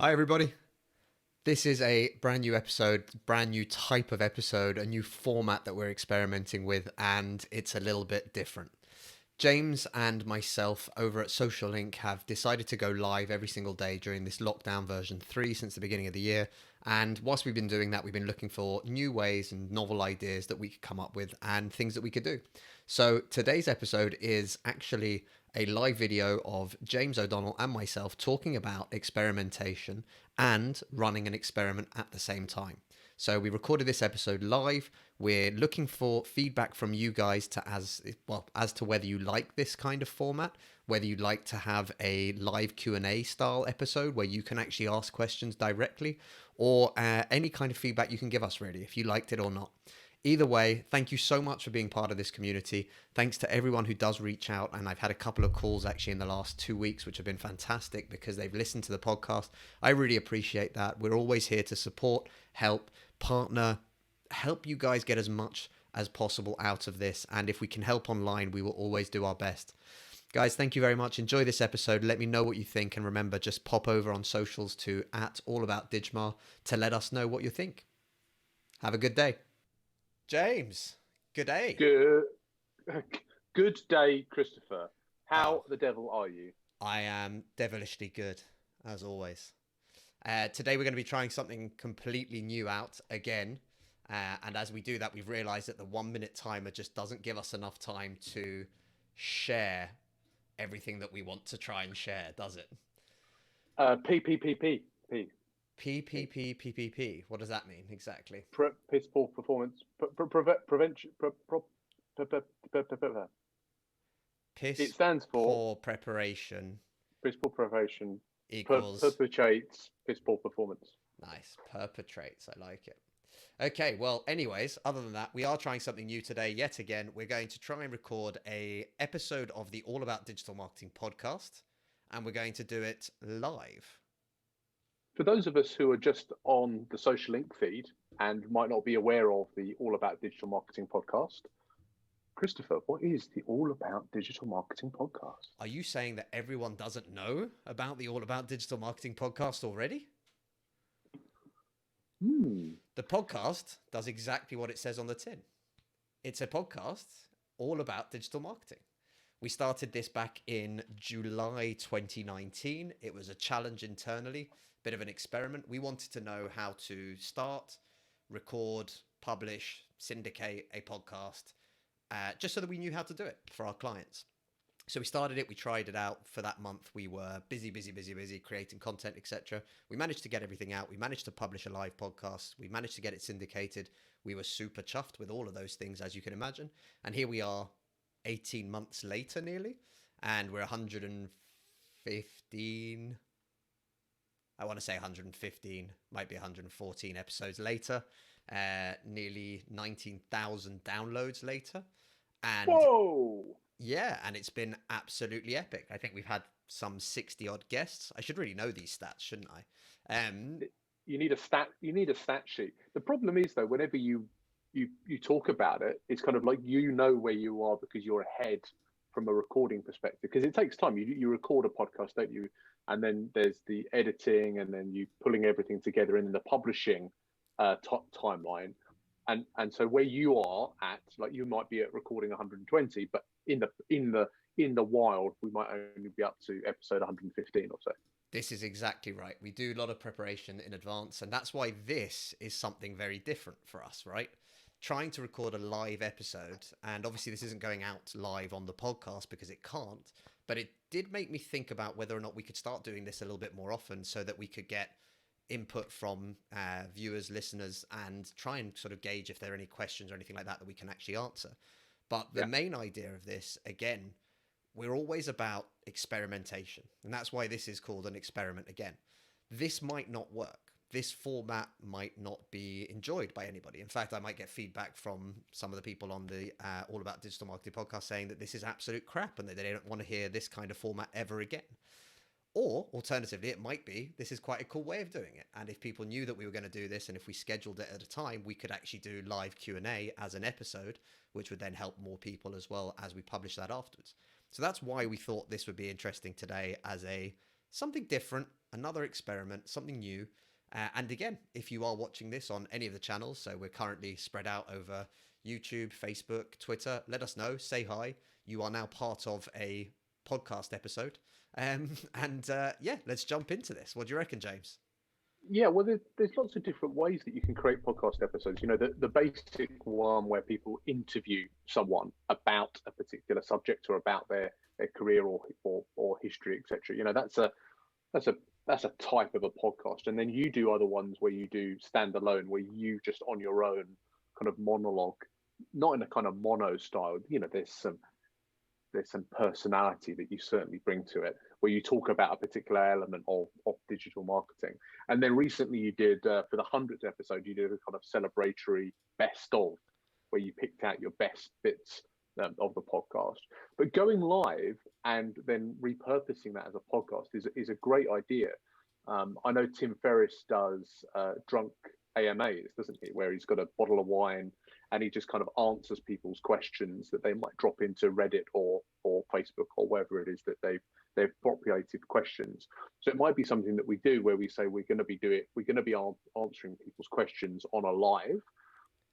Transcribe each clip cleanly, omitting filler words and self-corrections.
Hi, everybody. This is a brand new episode, brand new type of episode, a new format that we're experimenting with, and it's a little bit different. James and myself over at Social Link have decided to go live every single day during this lockdown version 3 since the beginning of the year. And whilst we've been doing that, we've been looking for new ways and novel ideas that we could come up with and things that we could do. So today's episode is actually a live video of James O'Donnell and myself talking about experimentation and running an experiment at the same time. So we recorded this episode live. We're looking for feedback from you guys as to whether you like this kind of format, whether you'd like to have a live Q&A style episode where you can actually ask questions directly, or any kind of feedback you can give us, really, if you liked it or not. Either way, thank you so much for being part of this community. Thanks to everyone who does reach out. And I've had a couple of calls actually in the last 2 weeks, which have been fantastic because they've listened to the podcast. I really appreciate that. We're always here to support, help, partner, help you guys get as much as possible out of this. And if we can help online, we will always do our best. Guys, thank you very much. Enjoy this episode. Let me know what you think. And remember, just pop over on socials to @allaboutdigmar to let us know what you think. Have a good day. James, good day. Good day, Christopher. How the devil are you? I am devilishly good, as always. Today we're going to be trying something completely new out again. And as we do that, we've realized that the 1 minute timer just doesn't give us enough time to share everything that we want to try and share, does it? PPPP. PPPPPP. What does that mean exactly? Piss poor performance. Prevention. Piss It stands for poor preparation piss poor preparation equals perpetuates piss poor performance. Nice. Perpetrates. I like it. Okay, well, anyways, other than that, we are trying something new today. Yet again, we're going to try and record a episode of the All About Digital Marketing podcast, and we're going to do it live. For those of us who are just on the Social Link feed and might not be aware of the All About Digital Marketing podcast, Christopher, what is the All About Digital Marketing podcast? Are you saying that everyone doesn't know about the All About Digital Marketing podcast already? The podcast does exactly what it says on the tin. It's a podcast all about digital marketing. We started this back in July 2019. It was a challenge internally, bit of an experiment. We wanted to know how to start, record, publish, syndicate a podcast, just so that we knew how to do it for our clients. So we started it, we tried it out for that month. We were busy, creating content, etc. We managed to get everything out. We managed to publish a live podcast. We managed to get it syndicated. We were super chuffed with all of those things, as you can imagine. And here we are 18 months later nearly, and we're 115, I want to say 115, might be 114 episodes later, nearly 19,000 downloads later. And whoa! Yeah, and it's been absolutely epic. I think we've had some 60 odd guests. I should really know these stats, shouldn't I? You need a stat sheet. The problem is though, whenever you talk about it, it's kind of like you know where you are because you're ahead from a recording perspective, because it takes time. You record a podcast, don't you? And then there's the editing, and then you pulling everything together, and then the publishing timeline. And so where you are at, like you might be at recording 120, but in the wild, we might only be up to episode 115 or so. This is exactly right. We do a lot of preparation in advance, and that's why this is something very different for us, right? Trying to record a live episode, and obviously this isn't going out live on the podcast because it can't, but it did make me think about whether or not we could start doing this a little bit more often so that we could get input from viewers, listeners, and try and sort of gauge if there are any questions or anything like that we can actually answer. But the main idea of this, again, we're always about experimentation, and that's why this is called an experiment again. This might not work. This format might not be enjoyed by anybody. In fact, I might get feedback from some of the people on the All About Digital Marketing podcast saying that this is absolute crap and that they don't want to hear this kind of format ever again. Or alternatively, it might be this is quite a cool way of doing it. And if people knew that we were going to do this, and if we scheduled it at a time, we could actually do live Q&A as an episode, which would then help more people as well as we publish that afterwards. So that's why we thought this would be interesting today as something different, another experiment, something new. And again, if you are watching this on any of the channels, so we're currently spread out over YouTube, Facebook, Twitter, let us know, say hi. You are now part of a podcast episode. And yeah, let's jump into this. What do you reckon, James? Yeah, well, there's lots of different ways that you can create podcast episodes. You know, the basic one where people interview someone about a particular subject or about their career or history, etc. You know, that's a that's a type of a podcast. And then you do other ones where you do standalone, where you just on your own kind of monologue, not in a kind of mono style. You know, there's some personality that you certainly bring to it, where you talk about a particular element of digital marketing. And then recently you did, for the 100th episode, you did a kind of celebratory best of, where you picked out your best bits of the podcast. But going live and then repurposing that as a podcast is a great idea. I know Tim Ferriss does drunk AMAs, doesn't he? Where he's got a bottle of wine and he just kind of answers people's questions that they might drop into Reddit or Facebook or wherever it is that they've populated questions. So it might be something that we do where we say we're going to be answering people's questions on a live,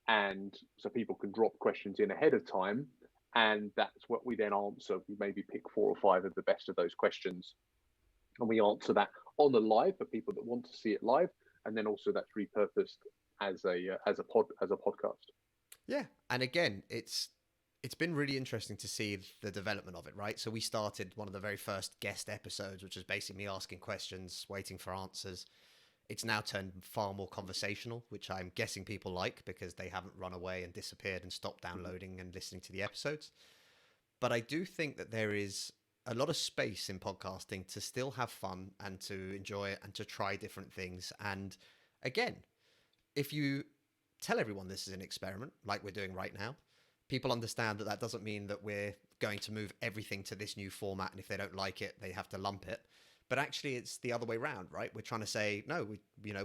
and so people can drop questions in ahead of time, and that's what we then answer. We maybe pick 4 or 5 of the best of those questions, and we answer that on the live for people that want to see it live, and then also that's repurposed as a podcast. Yeah, and again, it's been really interesting to see the development of it, right? So we started one of the very first guest episodes, which was basically me asking questions, waiting for answers. It's now turned far more conversational, which I'm guessing people like because they haven't run away and disappeared and stopped downloading and listening to the episodes. But I do think that there is a lot of space in podcasting to still have fun and to enjoy it and to try different things. And again, if you tell everyone this is an experiment, like we're doing right now, people understand that that doesn't mean that we're going to move everything to this new format. And if they don't like it, they have to lump it. But actually, it's the other way around, right? We're trying to say, no, we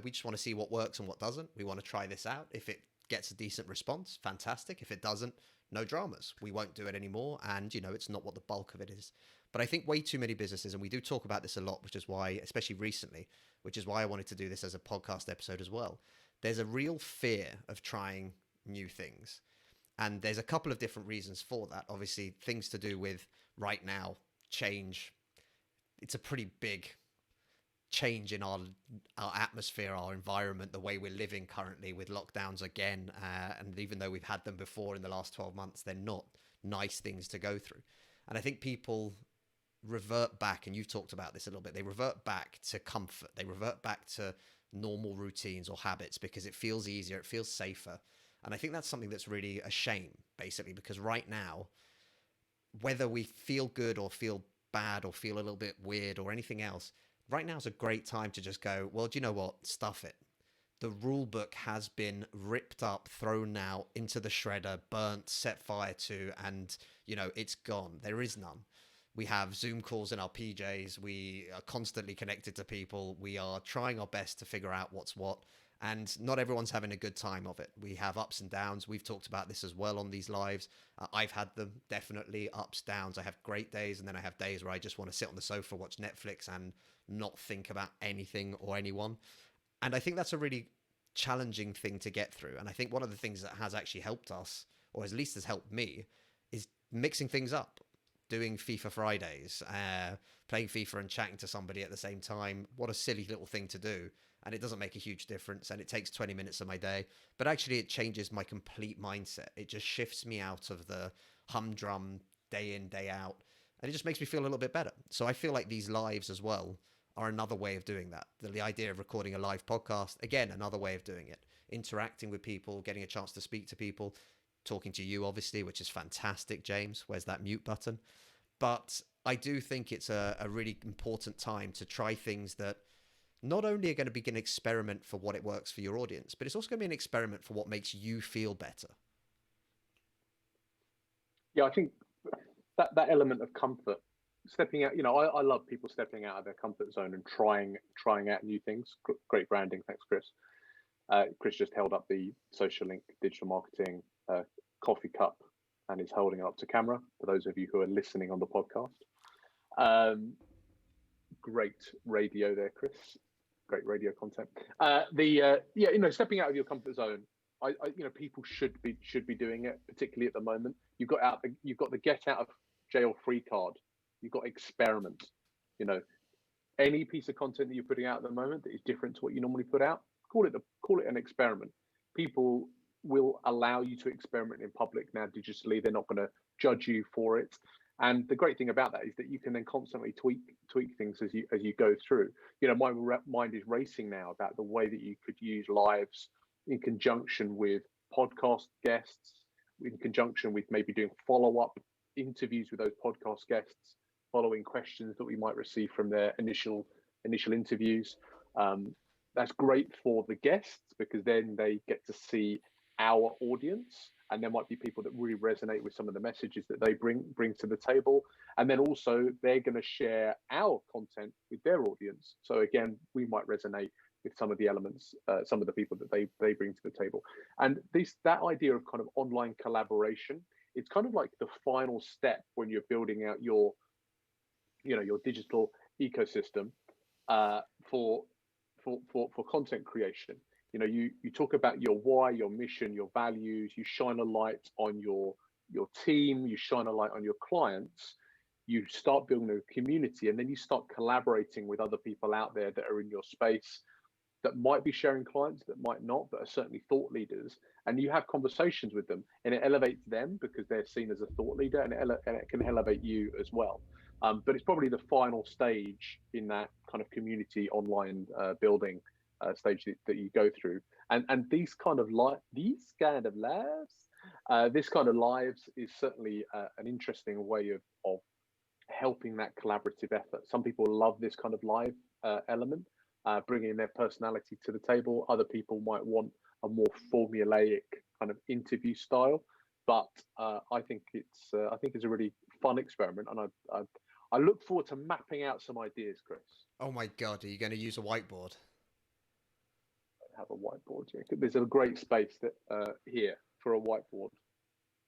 just want to see what works and what doesn't. We want to try this out. If it gets a decent response, fantastic. If it doesn't, no dramas. We won't do it anymore. And, it's not what the bulk of it is. But I think way too many businesses, and we do talk about this a lot, which is why, especially recently, which is why I wanted to do this as a podcast episode as well. There's a real fear of trying new things. And there's a couple of different reasons for that. Obviously, things to do with right now, change. It's a pretty big change in our atmosphere, our environment, the way we're living currently with lockdowns again. And even though we've had them before in the last 12 months, they're not nice things to go through. And I think people revert back, and you've talked about this a little bit, they revert back to comfort. They revert back to normal routines or habits because it feels easier, it feels safer. And I think that's something that's really a shame, basically, because right now, whether we feel good or feel bad or feel a little bit weird or anything else, right now is a great time to just go, well, do you know what? Stuff it. The rule book has been ripped up, thrown out into the shredder, burnt, set fire to, and, it's gone. There is none. We have Zoom calls in our PJs. We are constantly connected to people. We are trying our best to figure out what's what. And not everyone's having a good time of it. We have ups and downs. We've talked about this as well on these lives. I've had them, definitely ups, downs. I have great days, and then I have days where I just want to sit on the sofa, watch Netflix, and not think about anything or anyone. And I think that's a really challenging thing to get through. And I think one of the things that has actually helped us, or at least has helped me, is mixing things up. Doing FIFA Fridays, playing FIFA and chatting to somebody at the same time. What a silly little thing to do. And it doesn't make a huge difference. And it takes 20 minutes of my day. But actually, it changes my complete mindset. It just shifts me out of the humdrum day in, day out. And it just makes me feel a little bit better. So I feel like these lives as well are another way of doing that. The idea of recording a live podcast, again, another way of doing it. Interacting with people, getting a chance to speak to people, talking to you, obviously, which is fantastic, James. Where's that mute button? But I do think it's a really important time to try things that not only are going to be an experiment for what it works for your audience, but it's also going to be an experiment for what makes you feel better. Yeah, I think that element of comfort, stepping out. I love people stepping out of their comfort zone and trying out new things. Great branding, thanks, Chris. Chris just held up the Social Link Digital Marketing coffee cup and is holding it up to camera for those of you who are listening on the podcast. Great radio there, Chris. Great radio content. Stepping out of your comfort zone. People should be doing it, particularly at the moment. You've got the get out of jail free card. You've got experiment. You know, any piece of content that you're putting out at the moment that is different to what you normally put out, call it an experiment. People will allow you to experiment in public now digitally. They're not going to judge you for it. And the great thing about that is that you can then constantly tweak things as you go through. My mind is racing now about the way that you could use lives in conjunction with podcast guests, in conjunction with maybe doing follow-up interviews with those podcast guests, following questions that we might receive from their initial interviews. That's great for the guests because then they get to see our audience, and there might be people that really resonate with some of the messages that they bring to the table, and then also they're going to share our content with their audience. So again, we might resonate with some of the elements, some of the people that they bring to the table, and that idea of kind of online collaboration. It's kind of like the final step when you're building out your digital ecosystem for content creation. You talk about your why, your mission, your values. You shine a light on your team. You shine a light on your clients. You start building a community, and then you start collaborating with other people out there that are in your space, that might be sharing clients, that might not, but are certainly thought leaders. And you have conversations with them, and it elevates them because they're seen as a thought leader, and it can elevate you as well. But it's probably the final stage in that kind of community online building stage that you go through. And these kind of lives, this kind of lives is certainly an interesting way of helping that collaborative effort. Some people love this kind of live element, bringing their personality to the table. Other people might want a more formulaic kind of interview style, but I think it's a really fun experiment, and I look forward to mapping out some ideas, Chris. Oh my God, are you going to use a whiteboard? I have a whiteboard. Yeah. There's a great space here for a whiteboard,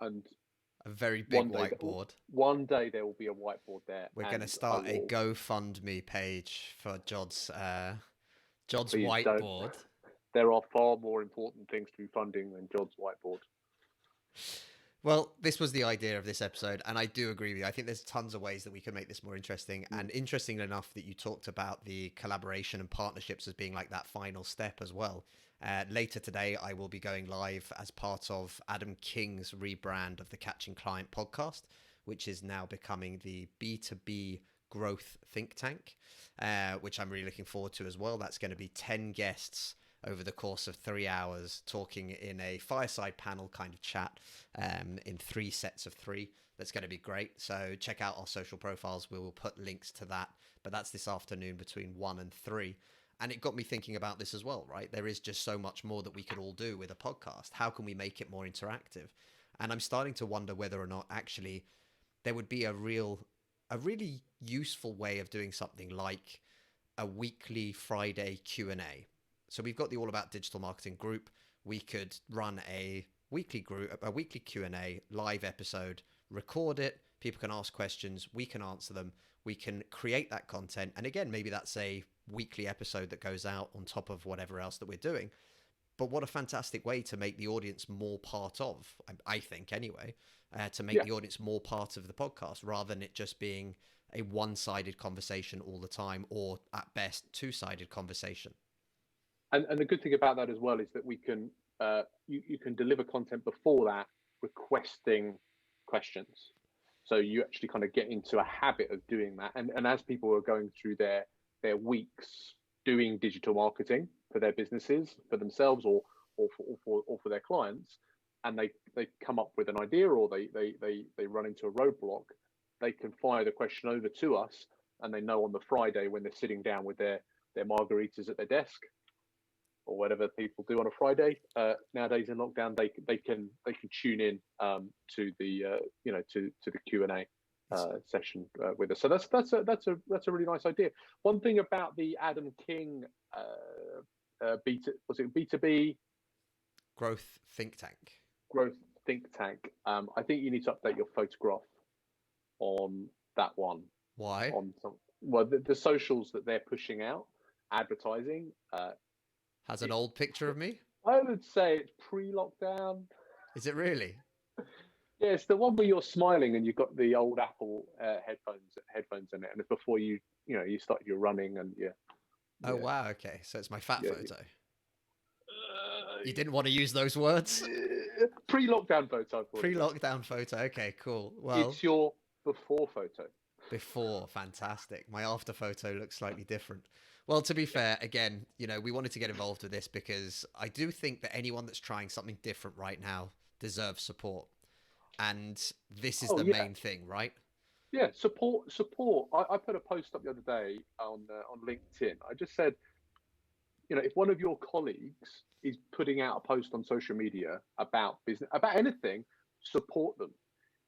and A very big whiteboard. One day there will be a whiteboard there. We're going to start a GoFundMe page for Jod's whiteboard. There are far more important things to be funding than Jod's whiteboard. Well, this was the idea of this episode, and I do agree with you. I think there's tons of ways that we can make this more interesting, and interesting enough that you talked about the collaboration and partnerships as being like that final step as well. Later today, I will be going live as part of Adam King's rebrand of the Catching Client podcast, which is now becoming the B2B growth think tank, which I'm really looking forward to as well. That's going to be 10 guests over the course of 3 hours, talking in a fireside panel kind of chat in 3 sets of 3. That's going to be great. So check out our social profiles. We will put links to that. But that's this afternoon between 1 and 3. And it got me thinking about this as well, right? There is just so much more that we could all do with a podcast. How can we make it more interactive? And I'm starting to wonder whether or not actually there would be a really useful way of doing something like a weekly Friday Q&A. So we've got the All About Digital Marketing group. We could run a weekly Q&A live episode, record it. People can ask questions. We can answer them. We can create that content. And again, maybe that's a weekly episode that goes out on top of whatever else that we're doing. But what a fantastic way to make the audience more part of, I think anyway, to make the audience more part of the podcast rather than it just being a one-sided conversation all the time, or at best, two-sided conversation. And the good thing about that as well is that we can you can deliver content before that, requesting questions. So you actually kind of get into a habit of doing that. And as people are going through their weeks doing digital marketing for their businesses, for themselves, or for their clients, and they come up with an idea, or they run into a roadblock, they can fire the question over to us, and they know on the Friday when they're sitting down with their margaritas at their desk, or whatever people do on a Friday nowadays in lockdown, they can tune in to the to the Q&A session with us. So that's a really nice idea. One thing about the Adam King B2B growth think tank. I think you need to update your photograph on that one. Why? well, the socials that they're pushing out, advertising, Has an it's old picture of me? I would say it's pre-lockdown. Is it really? Yeah, it's the one where you're smiling and you've got the old Apple headphones in it, and it's before you started your running and Oh yeah, wow, okay. So it's my fat yeah. photo. You didn't want to use those words? Pre-lockdown photo, I'd call it. Yeah, Pre-lockdown photo. Okay, cool. Well, it's your before photo. before, fantastic. My after photo looks slightly different. Well, to be fair, again, we wanted to get involved with this because I do think that anyone that's trying something different right now deserves support. And this is Oh the yeah, main thing, right? yeah. Support. I put a post up the other day on LinkedIn. I just said, if one of your colleagues is putting out a post on social media about business, about anything, support them.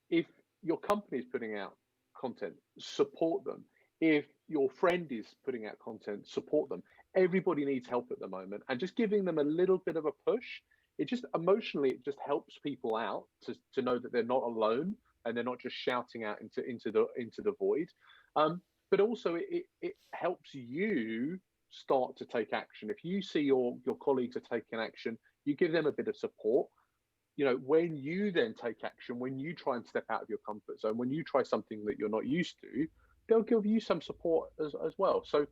If your company is putting out content, support them. If your friend is putting out content, support them. Everybody needs help at the moment, and just giving them a little bit of a push, it just emotionally it just helps people out to know that they're not alone and they're not just shouting out into the void. But also it helps you start to take action. If you see your colleagues are taking action, you give them a bit of support. When you then take action, when you try and step out of your comfort zone, when you try something that you're not used to, they'll give you some support as well. So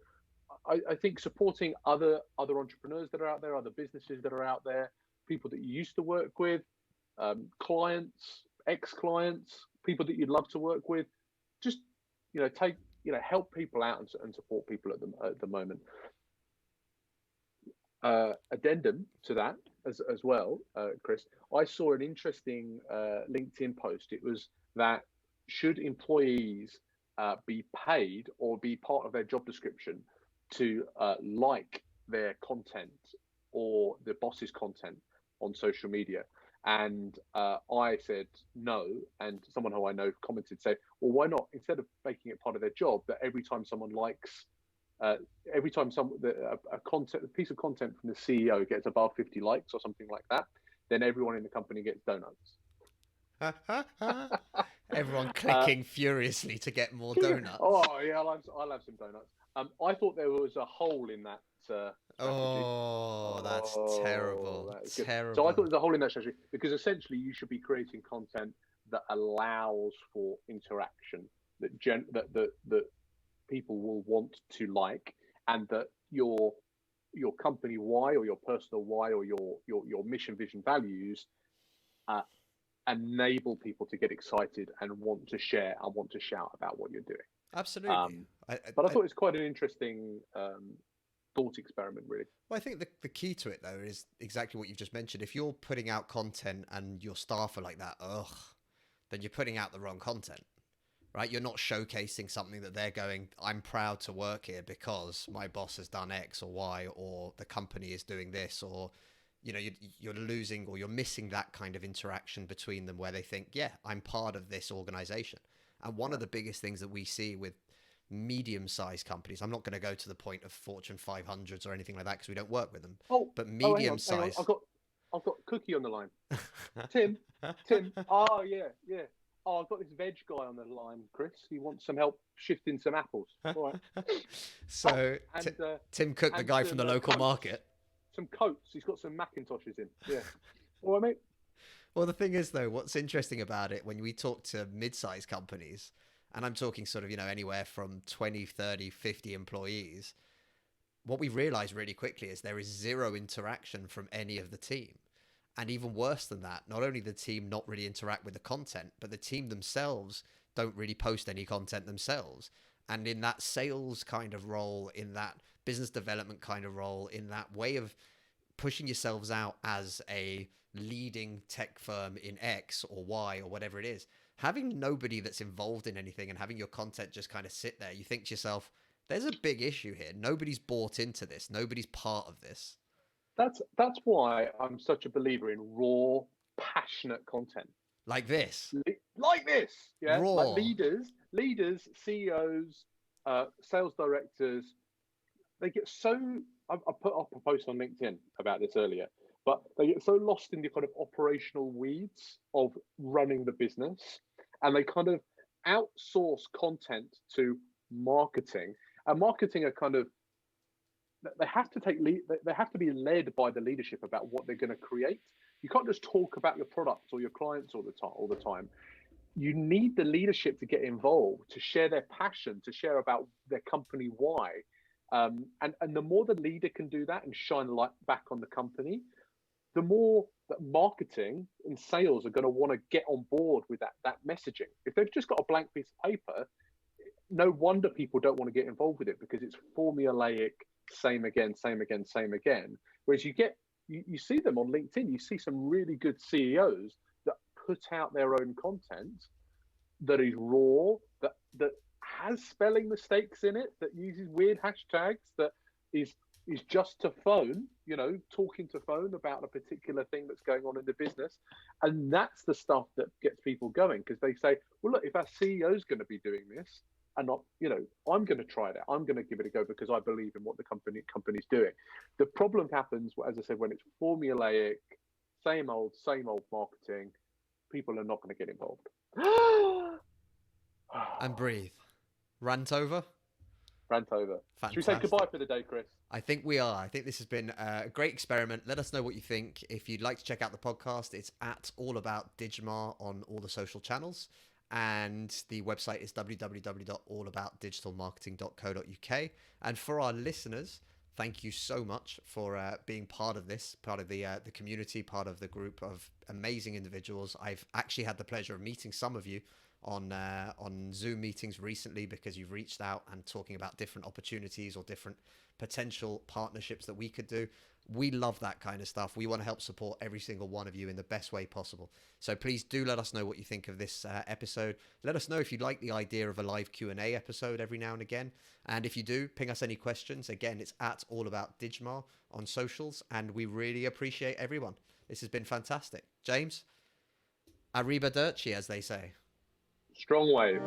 I think supporting other entrepreneurs that are out there, other businesses that are out there, people that you used to work with, clients, ex-clients, people that you'd love to work with, just take help people out and support people at the moment. Addendum to that as well, Chris, I saw an interesting LinkedIn post. It was that should employees be paid or be part of their job description to like their content or the boss's content on social media? And I said no. And someone who I know commented, say, well, why not? Instead of making it part of their job, that every time someone likes uh, every time a piece of content from the CEO gets above 50 likes or something like that, then everyone in the company gets donuts. Everyone Uh, clicking furiously to get more donuts. oh yeah, I'll have some donuts. I thought there was a hole in that strategy. Oh, that's Oh, terrible. that is good. So I thought Terrible. there's a hole in that strategy because essentially you should be creating content that allows for interaction, that people will want to like, and that your company why or your personal why or your mission, vision, values uh, enable people to get excited and want to share and want to shout about what you're doing. Absolutely. Um, I, but I I, thought it's quite an interesting thought experiment, really. well, I think the key to it, though, is exactly what you've just mentioned. If you're putting out content and your staff are like that, ugh, then you're putting out the wrong content, right? You're not showcasing something that they're going, I'm proud to work here because my boss has done X or Y, or the company is doing this, or, you're losing or you're missing that kind of interaction between them where they think, yeah, I'm part of this organization. And one of Yeah. the biggest things that we see with medium-sized companies, I'm not going to go to the point of Fortune 500s or anything like that because we don't work with them, but Hang on. medium-sized. I've got Cookie on the line. Tim. Oh yeah, yeah. Oh, I've got this veg guy on the line, Chris. He wants some help shifting some apples. All right. Oh, So and Tim Cook, the and guy from some the local coats. market. Some coats. He's got some Macintoshes in. Yeah. All right, mate. Well, the thing is, though, what's interesting about it when we talk to mid-sized companies, and I'm talking sort of, anywhere from 20, 30, 50 employees, what we realize really quickly is there is zero interaction from any of the team. And even worse than that, not only the team not really interact with the content, but the team themselves don't really post any content themselves. And in that sales kind of role, in that business development kind of role, in that way of pushing yourselves out as a leading tech firm in X or Y or whatever it is, having nobody that's involved in anything and having your content just kind of sit there, you think to yourself, there's a big issue here. Nobody's bought into this. Nobody's part of this. That's why I'm such a believer in raw, passionate content Like this. like this. Yeah, like Raw. leaders, CEOs, sales directors. They get so. I put up a post on LinkedIn about this earlier, but they get so lost in the kind of operational weeds of running the business, and they kind of outsource content to marketing. And marketing are kind of, they have to take lead, they have to be led by the leadership about what they're going to create. You can't just talk about your products or your clients all the time. You need the leadership to get involved, to share their passion, to share about their company why. And the more the leader can do that and shine light back on the company, the more that marketing and sales are going to want to get on board with that messaging. If they've just got a blank piece of paper, no wonder people don't want to get involved with it, because it's formulaic, same again, same again, same again. Whereas you see them on LinkedIn, you see some really good CEOs that put out their own content that is raw, that has spelling mistakes in it, that uses weird hashtags, that is just to phone, talking to phone about a particular thing that's going on in the business. And that's the stuff that gets people going, because they say, well, look, if our CEO is going to be doing this, and not, I'm going to try it out, I'm going to give it a go because I believe in what the company's doing. The problem happens, as I said, when it's formulaic, same old marketing. People are not going to get involved. And breathe. Rant over? Rant over. Fantastic. Should we say goodbye for the day, Chris? I think we are. I think this has been a great experiment. Let us know what you think. If you'd like to check out the podcast, it's at All About Digimar on all the social channels. And the website is www.allaboutdigitalmarketing.co.uk. And for our listeners, thank you so much for being part of this, part of the community, part of the group of amazing individuals. I've actually had the pleasure of meeting some of you on Zoom meetings recently, because you've reached out and talking about different opportunities or different potential partnerships that we could do. We love that kind of stuff. We want to help support every single one of you in the best way possible. So please do let us know what you think of this episode. Let us know if you like the idea of a live Q&A episode every now and again. And if you do, ping us any questions. Again, it's at All About Digimar on socials. And we really appreciate everyone. This has been fantastic. James, arrivederci, as they say. Strong wave.